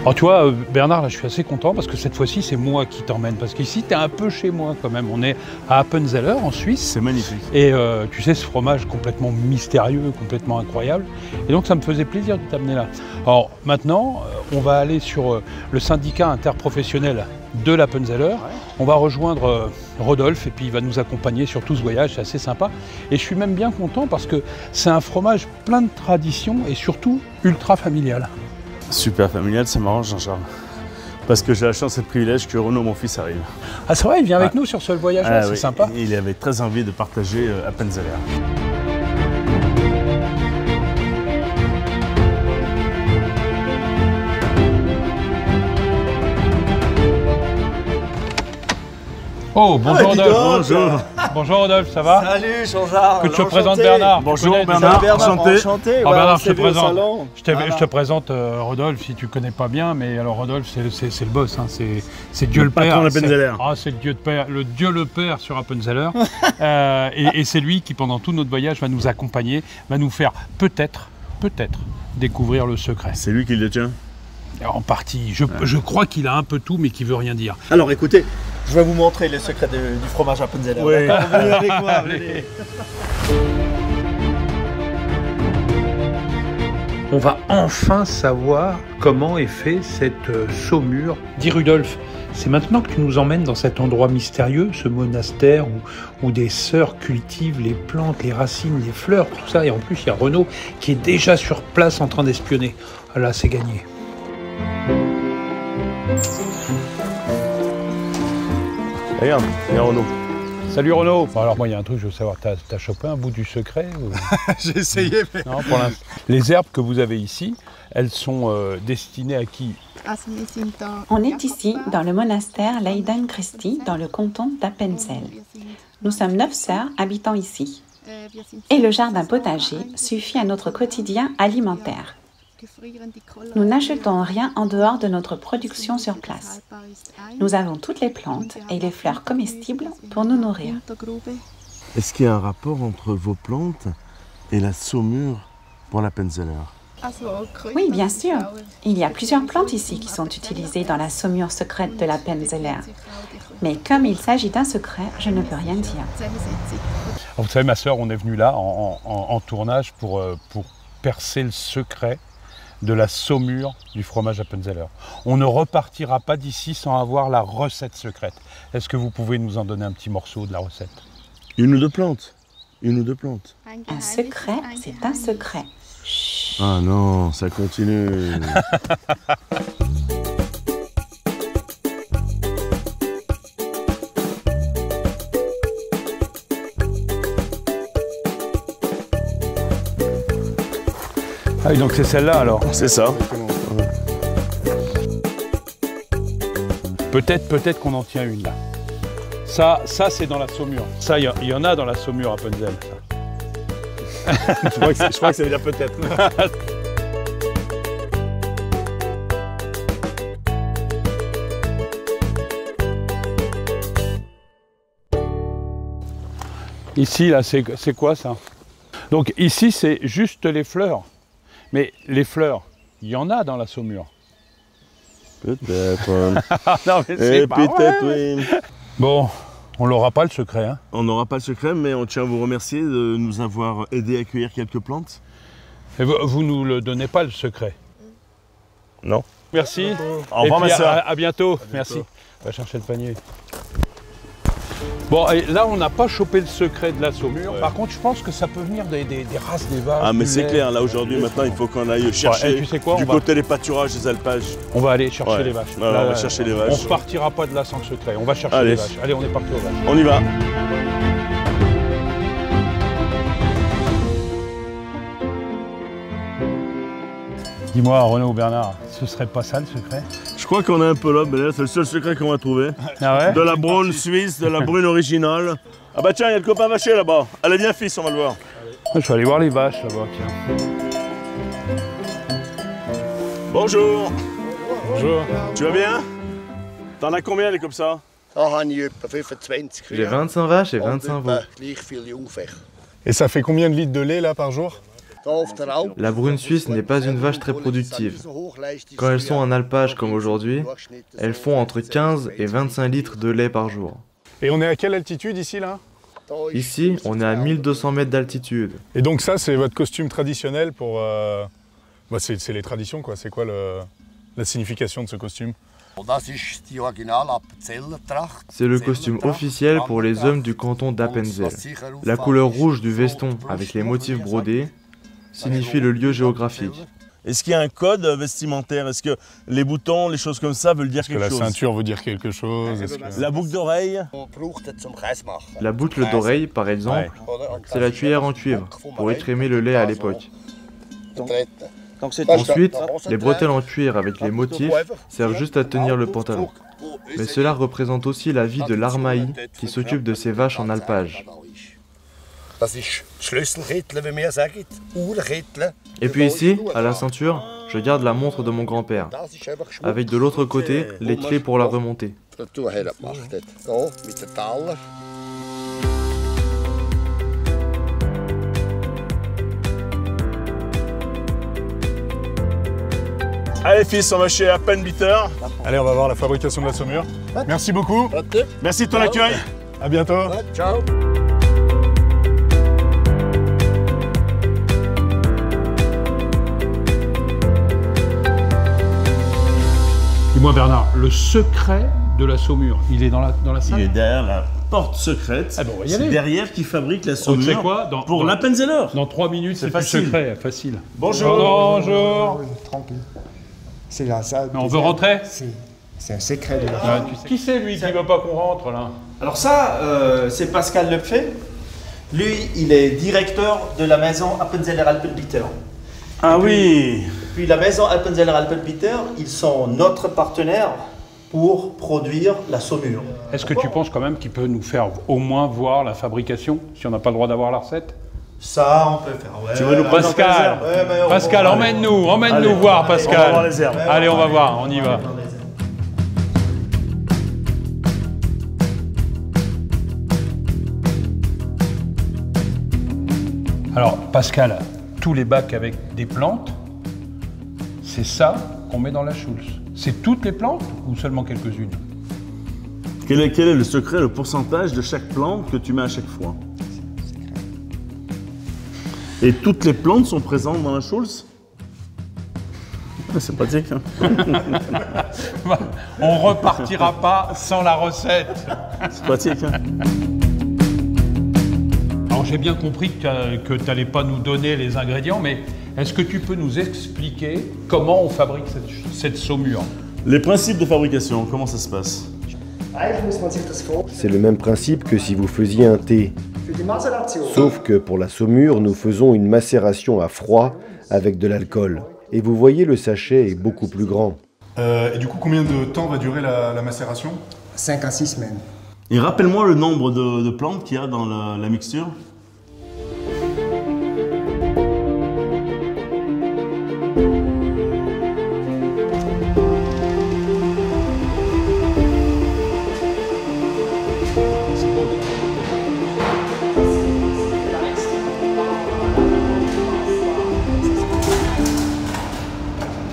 Alors tu vois, Bernard, là je suis assez content parce que cette fois-ci c'est moi qui t'emmène. Parce qu'ici t'es un peu chez moi quand même. On est à Appenzeller en Suisse. C'est magnifique. Et tu sais, ce fromage complètement mystérieux, complètement incroyable. Et donc ça me faisait plaisir de t'amener là. Alors maintenant, on va aller sur le syndicat interprofessionnel de l'Appenzeller. Ouais. On va rejoindre Rodolphe et puis il va nous accompagner sur tout ce voyage. C'est assez sympa. Et je suis même bien content parce que c'est un fromage plein de traditions et surtout ultra familial. Super familial, c'est marrant Jean-Charles. Parce que j'ai la chance et le privilège que Renaud, mon fils, arrive. Ah c'est vrai, il vient avec nous sur ce voyage-là, c'est sympa. Il avait très envie de partager Appenzeller. Oh, bonjour Rodolphe. Bonjour. Bonjour Rodolphe, ça va? Salut Jean-Charles. Que je te présente Bernard. Bonjour Bernard, enchanté. Alors Bernard, je te présente Rodolphe, si tu ne connais pas bien, mais alors Rodolphe, c'est le boss, hein. C'est Dieu le Père. C'est le Dieu le Père sur Appenzeller. Et c'est lui qui, pendant tout notre voyage, va nous accompagner, va nous faire peut-être découvrir le secret. C'est lui qui le tient? En partie. Je crois qu'il a un peu tout, mais qui veut rien dire. Alors écoutez, je vais vous montrer le secret du fromage Appenzeller. Oui. D'accord, venez avec moi. Venez. On va enfin savoir comment est fait cette saumure. Dis Rudolf, c'est maintenant que tu nous emmènes dans cet endroit mystérieux, ce monastère où des sœurs cultivent les plantes, les racines, les fleurs, tout ça. Et en plus, il y a Renaud qui est déjà sur place en train d'espionner. Ah là, c'est gagné. Regarde, il y a Renaud. Salut Renaud. Bon, alors moi il y a un truc, je veux savoir, t'as chopé un bout du secret ou... J'ai essayé, mais... Non, pour l'instant. Les herbes que vous avez ici, elles sont destinées à qui? On est ici dans le monastère Leiden Christi dans le canton d'Appenzell. Nous sommes 9 sœurs habitant ici. Et le jardin potager suffit à notre quotidien alimentaire. Nous n'achetons rien en dehors de notre production sur place. Nous avons toutes les plantes et les fleurs comestibles pour nous nourrir. Est-ce qu'il y a un rapport entre vos plantes et la saumure pour l'Appenzeller? Oui, bien sûr. Il y a plusieurs plantes ici qui sont utilisées dans la saumure secrète de l'Appenzeller. Mais comme il s'agit d'un secret, je ne peux rien dire. Vous savez, ma sœur, on est venu là en tournage pour percer le secret de la saumure du fromage Appenzeller. On ne repartira pas d'ici sans avoir la recette secrète. Est-ce que vous pouvez nous en donner un petit morceau de la recette? Une ou deux plantes. Une ou deux plantes. Un secret, c'est un secret. Chut. Ah non, ça continue. Ah oui, donc c'est celle-là alors? C'est ça. Peut-être qu'on en tient une là. Ça c'est dans la saumure. Ça, il y en a dans la saumure Appenzeller. Je crois que ça veut dire peut-être. Ici, là, c'est quoi ça? Donc ici, c'est juste les fleurs. Mais les fleurs, il y en a dans la saumure. Peut-être. Non, mais c'est pas peut-être, vrai. oui. Bon, on l'aura pas le secret, hein? On n'aura pas le secret, mais on tient à vous remercier de nous avoir aidé à cueillir quelques plantes. Et vous nous le donnez pas le secret? Non. Merci. Au revoir, ma sœur. À bientôt. Merci. On va chercher le panier. Bon, et là, on n'a pas chopé le secret de la saumure. Ouais. Par contre, je pense que ça peut venir des races des vaches. Ah, mais c'est clair, là, aujourd'hui, maintenant, il faut qu'on aille chercher tu sais quoi, du côté des pâturages, des alpages. On va aller chercher les vaches. Là, on va chercher les vaches. On ne repartira pas de là sans le secret. On va chercher les vaches. Allez, on est parti aux vaches. On y va. Dis-moi, Renaud ou Bernard, ce serait pas ça le secret? Je crois qu'on a un peu là, mais là, c'est le seul secret qu'on va trouver. Ah ouais? De la brune suisse, de la brune originale. Ah bah tiens, il y a le copain vacher là-bas. Allez, viens fils, on va le voir. Je vais aller voir les vaches là-bas, tiens. Bonjour. Bonjour. Tu vas bien? T'en as combien les comme ça? J'ai 25 vaches et 25 veaux. Et ça fait combien de litres de lait là par jour? La brune suisse n'est pas une vache très productive. Quand elles sont en alpage comme aujourd'hui, elles font entre 15 et 25 litres de lait par jour. Et on est à quelle altitude ici là? Ici, on est à 1200 mètres d'altitude. Et donc ça, c'est votre costume traditionnel pour... c'est les traditions quoi, c'est quoi la signification de ce costume? C'est le costume officiel pour les hommes du canton d'Appenzell. La couleur rouge du veston avec les motifs brodés signifie le lieu géographique. Est-ce qu'il y a un code vestimentaire? Est-ce que les boutons, les choses comme ça veulent dire quelque chose? La ceinture veut dire quelque chose? La boucle d'oreille? La boucle d'oreille, par exemple, c'est la cuillère en cuivre pour étrémer le lait à l'époque. Ensuite, les bretelles en cuir avec les motifs servent juste à tenir le pantalon. Mais cela représente aussi la vie de l'Armaï qui s'occupe de ses vaches en alpage. Et puis ici, à la ceinture, je garde la montre de mon grand-père, avec de l'autre côté les clés pour la remonter. Allez fils, on va chez Appenbitter. Allez, on va voir la fabrication de la saumure. Merci beaucoup. Merci de ton accueil. À bientôt. Ciao. Dis-moi Bernard, le secret de la saumure, il est dans la salle? Il est derrière la porte secrète. Ah bon, on va y c'est aller. derrière qui fabrique la Tu sais saumure quoi pour l'Appenzeller. Dans 3 minutes, c'est plus facile. secret, facile. Bonjour. Bonjour. Tranquille. C'est la salle. Mais on veut rentrer? C'est un secret de la Ah, qui c'est lui qui veut pas qu'on rentre là? Alors ça, c'est Pascal Lepfé. Lui, il est directeur de la maison Appenzeller Alpenbitter. Ah oui. Puis la maison Appenzeller Alpenbitter, ils sont notre partenaire pour produire la saumure. Est-ce que tu penses quand même qu'il peut nous faire au moins voir la fabrication, si on n'a pas le droit d'avoir la recette? Ça, on peut faire. Ouais, Tu veux nous présenter les Pascal, herbes? Pascal, emmène-nous Allez, voir on va Pascal. voir les herbes. Allez, on va voir, on y va. Alors Pascal, tous les bacs avec des plantes, c'est ça qu'on met dans la Schulz. C'est toutes les plantes ou seulement quelques-unes? Quel est le secret, le pourcentage de chaque plante que tu mets à chaque fois? Et toutes les plantes sont présentes dans la Schulz? C'est pratique. Hein. On repartira pas sans la recette. C'est pratique. Hein. Alors j'ai bien compris que tu n'allais pas nous donner les ingrédients, mais est-ce que tu peux nous expliquer comment on fabrique cette saumure? Les principes de fabrication, comment ça se passe? C'est le même principe que si vous faisiez un thé. Sauf que pour la saumure, nous faisons une macération à froid avec de l'alcool. Et vous voyez, le sachet est beaucoup plus grand. Et du coup, combien de temps va durer la macération? 5 à 6 semaines. Et rappelle-moi le nombre de plantes qu'il y a dans la mixture.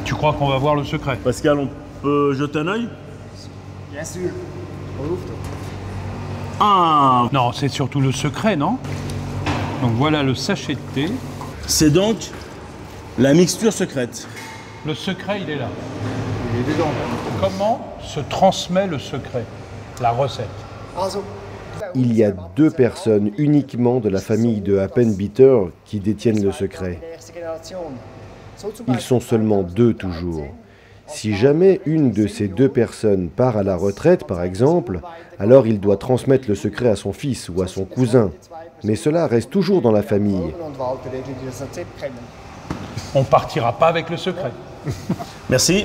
Tu crois qu'on va voir le secret? Pascal, on peut jeter un œil? Bien sûr. Ouvre. Ah, Non, c'est surtout le secret, non? Donc voilà le sachet de thé. c'est donc la mixture secrète. Le secret, il est là. Il est dedans. Comment se transmet le secret, la recette? Il y a 2 personnes uniquement de la famille de Appenbitter qui détiennent le secret. Ils sont seulement 2 toujours. Si jamais une de ces 2 personnes part à la retraite, par exemple, alors il doit transmettre le secret à son fils ou à son cousin. Mais cela reste toujours dans la famille. On partira pas avec le secret. Merci.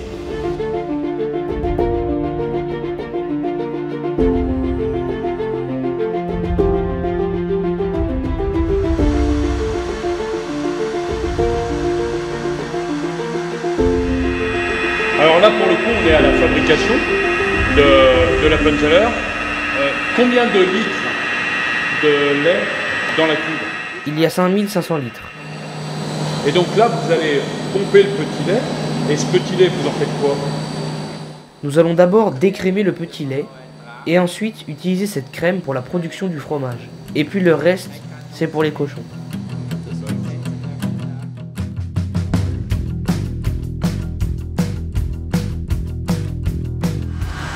Alors là, pour le coup, on est à la fabrication de l'Appenzeller. Combien de litres de lait dans la cuve? Il y a 5500 litres. Et donc là, vous allez pomper le petit lait. Et ce petit lait, vous en faites quoi? Nous allons d'abord décrémer le petit lait et ensuite utiliser cette crème pour la production du fromage. Et puis le reste, c'est pour les cochons.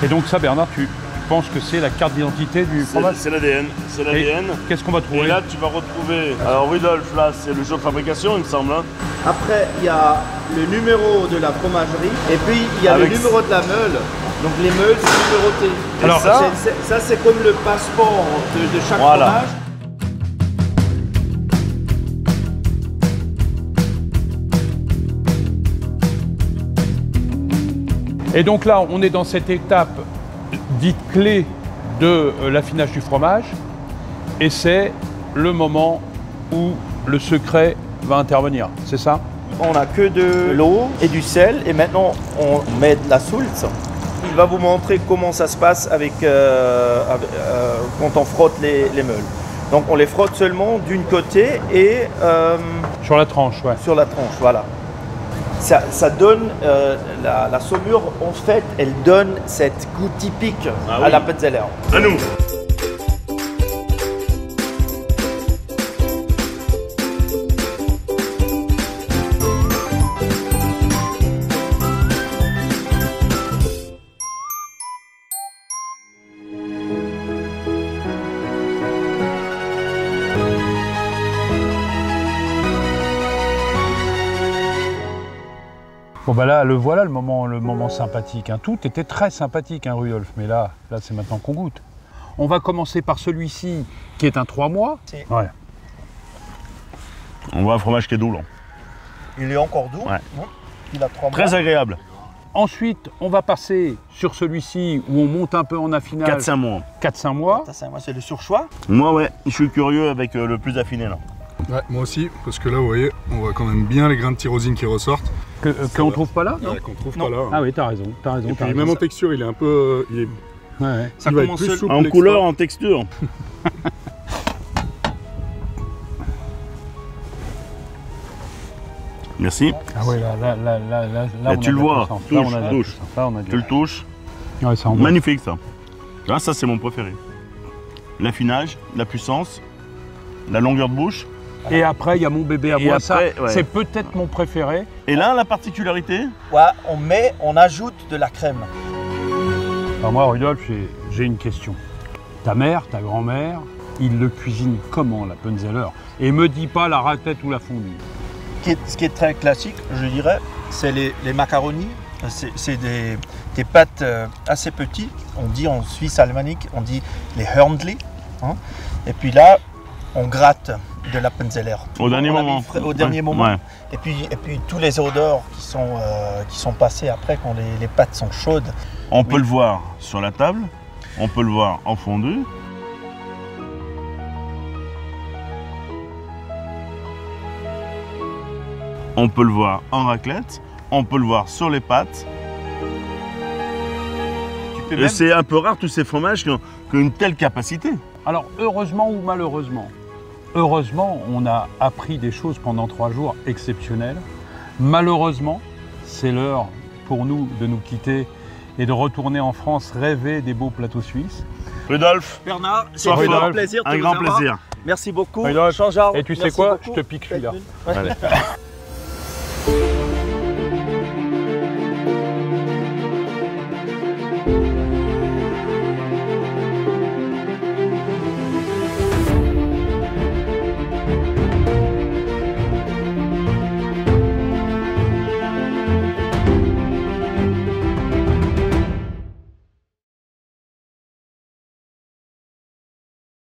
Et donc ça, Bernard, tu penses que c'est la carte d'identité du fromage? C'est l'ADN. C'est l'ADN. Qu'est-ce qu'on va trouver? Et là, tu vas retrouver... Alors Rudolf, là, c'est le jour de fabrication, il me semble. Hein. Après, il y a le numéro de la fromagerie et puis il y a le numéro de la meule. Donc les meules sont numérotées. Alors ça, c'est comme le passeport de chaque fromage. Et donc là, on est dans cette étape dite clé de l'affinage du fromage. Et c'est le moment où le secret va intervenir, c'est ça? On n'a que de l'eau et du sel et maintenant on met de la soultz. Il va vous montrer comment ça se passe avec, quand on frotte les meules. Donc on les frotte seulement d'une côté et... sur la tranche, ouais. Sur la tranche, voilà. Ça donne, la saumure, en fait, elle donne cette goût typique à l'Appenzeller. À nous. Bon bah là, le voilà le moment sympathique. Hein. Tout était très sympathique, hein, Rudolf, mais là c'est maintenant qu'on goûte. On va commencer par celui-ci, qui est un 3 mois. Ouais. On voit un fromage qui est doux, là. Il est encore doux. Ouais. Bon, il a 3 mois. Très agréable. Ensuite, on va passer sur celui-ci où on monte un peu en affinage. 4-5 mois. 4-5 mois. 4-5 mois, c'est le surchoix. Moi, ouais, je suis curieux avec le plus affiné, là. Ouais, moi aussi, parce que là, vous voyez, on voit quand même bien les grains de tyrosine qui ressortent. Qu'on trouve pas là? Ouais, qu'on trouve pas là. Ah oui, t'as raison, t'as raison. Et puis, même en texture, il est un peu... Ouais. Ça va être plus souple, en couleur, en texture. Merci. Ah oui, là tu le vois, touche. Tu le touches. Ouais, ça magnifique, ça. Là, ça, c'est mon préféré. L'affinage, la puissance, la longueur de bouche. Et après, il y a mon bébé à moi, ça, ouais. c'est peut-être mon préféré. Et là, la particularité? Ouais, on ajoute de la crème. Alors moi, Rudolf, j'ai une question. Ta mère, ta grand-mère, ils le cuisinent comment, l'Appenzeller? Et me dis pas la raclette ou la fondue. Ce qui est très classique, je dirais, c'est les macaronis. C'est des pâtes assez petites. On dit en Suisse alémanique, on dit les Hörnli. Hein. Et puis là, on gratte de l'Appenzeller. Au dernier moment. Au dernier moment. Ouais. Et puis tous les odeurs qui sont passées après quand les pâtes sont chaudes. On peut le voir sur la table, on peut le voir en fondu. On peut le voir en raclette, on peut le voir sur les pâtes. Et c'est un peu rare tous ces fromages qui ont une telle capacité. Alors heureusement ou malheureusement, on a appris des choses pendant 3 jours exceptionnelles. Malheureusement, c'est l'heure pour nous de nous quitter et de retourner en France rêver des beaux plateaux suisses. Rudolf, Bernard, c'est un plaisir. Un grand plaisir. Merci beaucoup. Rudolf, Jean-Jacques, et tu sais quoi, je te pique celui-là.